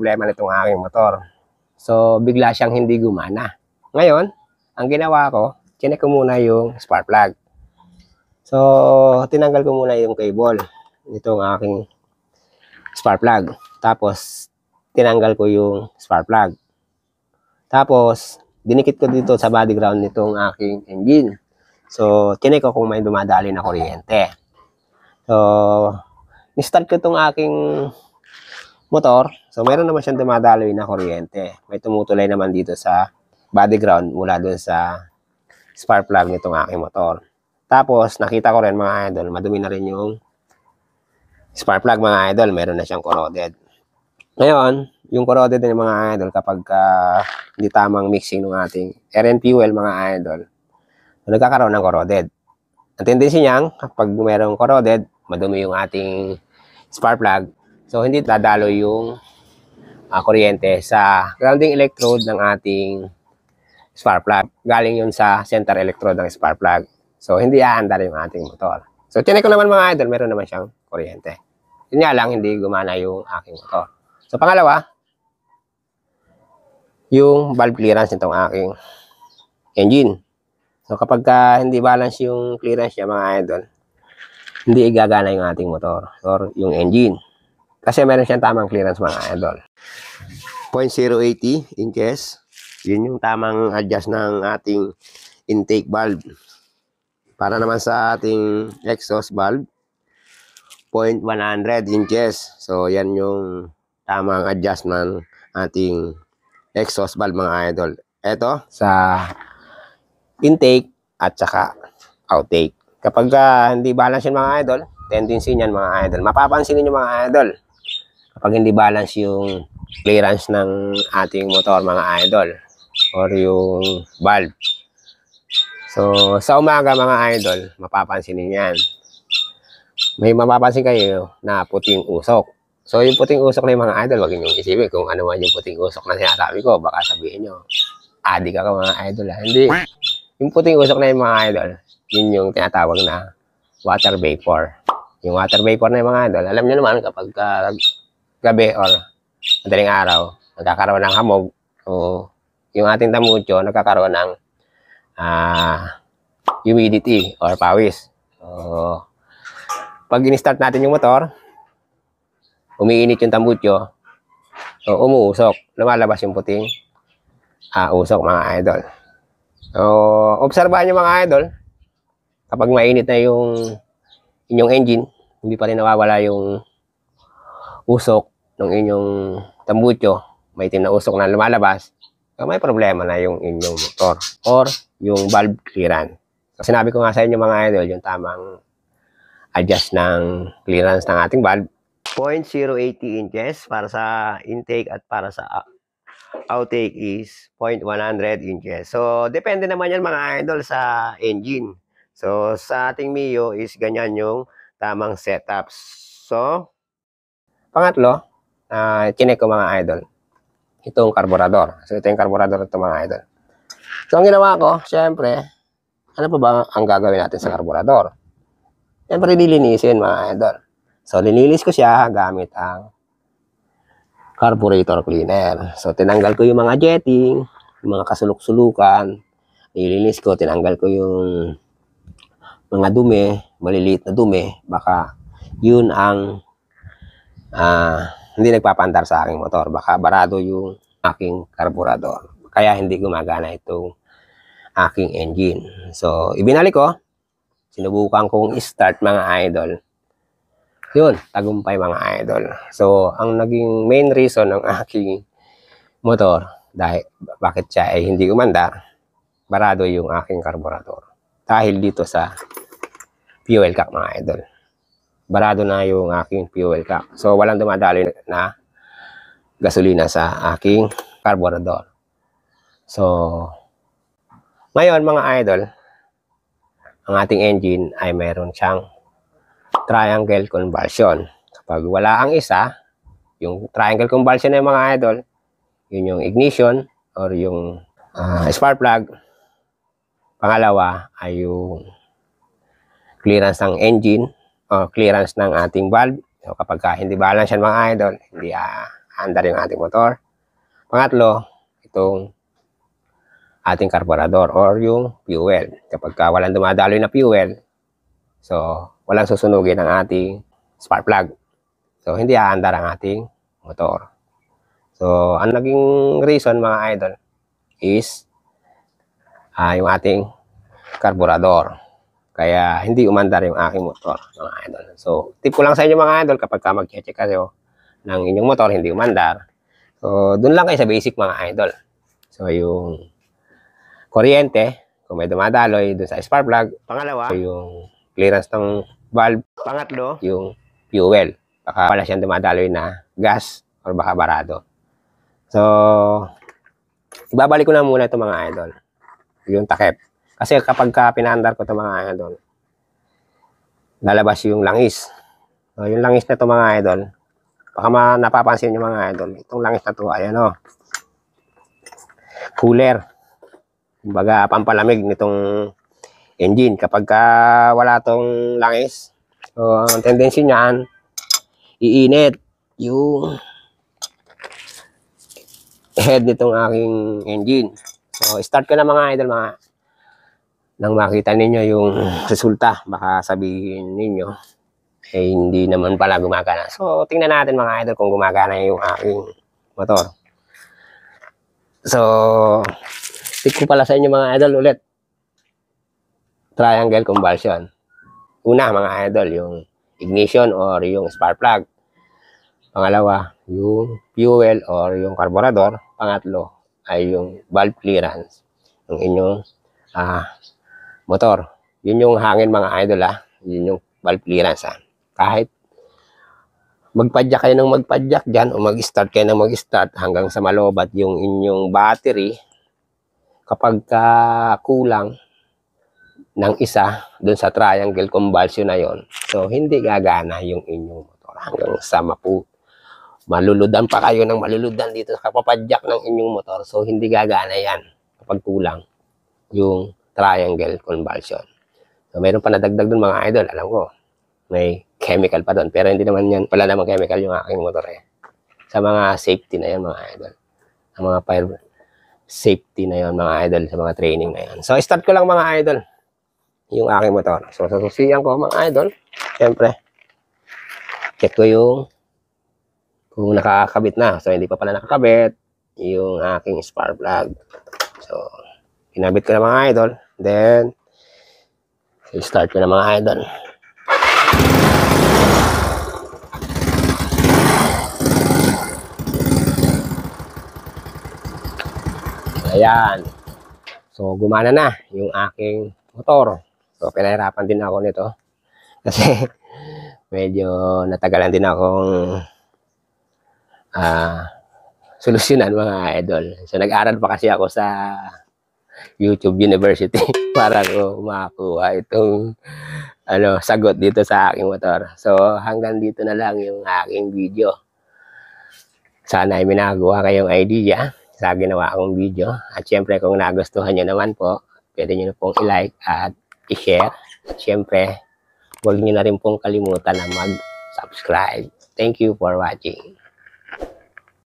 problema nitong aking motor. So, bigla siyang hindi gumana. Ngayon, ang ginawa ko, chinek ko muna yung spark plug. So, tinanggal ko muna yung cable nitong aking spark plug. Tapos, tinanggal ko yung spark plug. Tapos, dinikit ko dito sa body ground nitong aking engine. So, chinek ko kung may dumadali na kuryente. So, ni-start ko itong aking motor. So, meron naman siyang dumadaloy na kuryente. May tumutulay naman dito sa body ground mula dun sa spark plug nitong aking motor. Tapos, nakita ko rin mga idol, madumi na rin yung spark plug mga idol. Meron na siyang corroded. Ngayon, yung corroded ng mga idol kapag hindi tamang mixing ng ating air and fuel mga idol, nagkakaroon ng corroded. Ang tendency niyang, kapag merong corroded, madumi yung ating spark plug. So, hindi dadalo yung kuryente sa grounding electrode ng ating spark plug. Galing yun sa center electrode ng spark plug. So, hindi aandar yung ating motor. So, tinig ko naman mga idol, meron naman siyang kuryente. Yun nga lang, hindi gumana yung aking motor. So, pangalawa, yung valve clearance nitong aking engine. So, kapag hindi balance yung clearance niya mga idol, hindi igagana yung ating motor or yung engine. Kasi meron siyang tamang clearance mga idol. 0.080 inches. Yun yung tamang adjust ng ating intake valve. Para naman sa ating exhaust valve, 0.100 inches. So, yan yung tamang adjust ng ating exhaust valve mga idol. Ito, sa intake at saka outtake. Kapag hindi balance yun mga idol, tendency niyan mga idol. Mapapansin niyo mga idol, kapag hindi balance yung clearance ng ating motor mga idol or yung valve. So, sa umaga mga idol, mapapansin niyo yan. May mapapansin kayo na puting usok. So, yung puting usok na yung mga idol, wag niyo isipin kung ano man yung puting usok na sinasabi ko. Baka sabihin nyo, adik ako mga idol. Hindi. Yung puting usok na yung mga idol, yun yung tinatawag na water vapor. Yung water vapor na yung mga idol, alam nyo naman kapag gabi or madaling araw, nagkakaroon ng hamog, o yung ating tamutyo, nagkakaroon ng humidity or pawis. So, pag in-start natin yung motor, umiinit yung tambutyo, so umuusok, lumalabas yung puting usok mga idol. So, obserbahan nyo mga idol, kapag mainit na yung inyong engine, hindi pa rin nawawala yung usok ng inyong tambutyo, may itim na usok na lumalabas, so may problema na yung inyong motor or yung valve clearance. So, sinabi ko nga sa inyo mga idol, yung tamang adjust ng clearance ng ating valve, 0.080 inches para sa intake at para sa outtake is 0.100 inches. So, depende naman yan mga idol sa engine. So, sa ating Mio is ganyan yung tamang setup. So, pangatlo, chinek ko mga idol, itong karburador. So, ito yung karburador ito mga idol. So, ang ginawa ko, syempre, ano pa ba ang gagawin natin sa karburador? Syempre, lilinisin mga idol. So, linilis ko siya gamit ang carburetor cleaner. So, tinanggal ko yung mga jetting, yung mga kasuluk-sulukan. Nilinis ko, tinanggal ko yung mga dumi, maliliit na dumi. Baka yun ang hindi nagpapandar sa aking motor. Baka barado yung aking carburetor. Kaya hindi gumagana itong aking engine. So, ibinalik ko. Sinubukan kong start mga idol. Yun, tagumpay mga idol. So, ang naging main reason ng aking motor, dahil bakit siya ay hindi umandar, barado yung aking carburetor. Dahil dito sa fuel cap mga idol. Barado na yung aking fuel cap. So, walang dumadaloy na gasolina sa aking carburetor. So, ngayon mga idol, ang ating engine ay mayroon siyang triangle conversion. Kapag wala ang isa, yung triangle conversion ng mga idol, yun yung ignition or yung spark plug. Pangalawa ay yung clearance ng engine o clearance ng ating valve. So, kapag hindi balance yan mga idol, hindi andar yung ating motor. Pangatlo, itong ating karburador or yung fuel. Kapag walang dumadaloy na fuel, so walang susunugin ang ating spark plug. So hindi aandar ang ating motor. So ang naging reason mga idol is yung ating karburador. Kaya hindi umandar yung aking motor mga idol. So tip ko lang sa inyo mga idol, kapag mag-check kayo ng inyong motor hindi umandar, so dun lang kayo sa basic mga idol. So yung kuryente, kung may dumadaloy dun sa spark plug. Pangalawa, yung clearance ng valve. Pangatlo, yung fuel. Baka wala siyang dumadaloy na gas or baka barado. So, ibabalik ko na muna ito mga idol. Yung takip. Kasi kapag pinaandar ko ito mga idol, lalabas yung langis. So, yung langis na ito mga idol, baka napapansin nyo mga idol, itong langis na ito, ayan o, cooler. Kumbaga, pampalamig nitong engine. Kapag wala tong langis, so ang tendency niyan, iinit yung head nitong aking engine. So, start ko na mga idol, nang makita ninyo yung resulta. Baka sabihin ninyo, hindi naman pala gumagana. So, tingnan natin mga idol kung gumagana yung aking motor. So, tip ko pala sa inyo mga idol ulit. Triangle combustion. Una mga idol, yung ignition or yung spark plug. Pangalawa, yung fuel or yung carburetor. Pangatlo ay yung valve clearance ng inyong motor. Yun yung hangin mga idol Yun yung valve clearance Kahit magpadyak kayo ng magpadyak dyan o mag-start kayo ng mag-start hanggang sa malobat yung inyong battery, kapag kulang ng isa dun sa triangle combustion na yon, so hindi gagana yung inyong motor hanggang sa maluludan pa kayo ng maluludan dito sa kapapadyak ng inyong motor. So hindi gagana yan kapag kulang yung triangle combustion. So mayroon pa nadagdag dun mga idol, alam ko may chemical pa doon, pero hindi naman yan, wala namang chemical yung aking motor sa mga safety na yan mga idol, sa mga fire safety na yon mga idol, sa mga training na yan. So start ko lang mga idol yung aking motor. So sa susiyan ko mga idol, syempre check ko yung kung nakakabit na. So hindi pa pala nakakabit yung aking spark plug. So kinabit ko na mga idol, then start ko na mga idol. Ayan. So gumana na yung aking motor. So pinahirapan din ako nito kasi medyo natagalan din akong solusyonan mga idol. So nag-aral pa kasi ako sa YouTube University para ko makakuha itong sagot dito sa aking motor. So hanggang dito na lang yung aking video. Sana ay may nakakuha kayong idea sa ginawa akong video. At syempre kung nagustuhan nyo naman po, pwede nyo na pong i-like at i-share. At syempre, huwag nyo na rin pong kalimutan na mag-subscribe. Thank you for watching.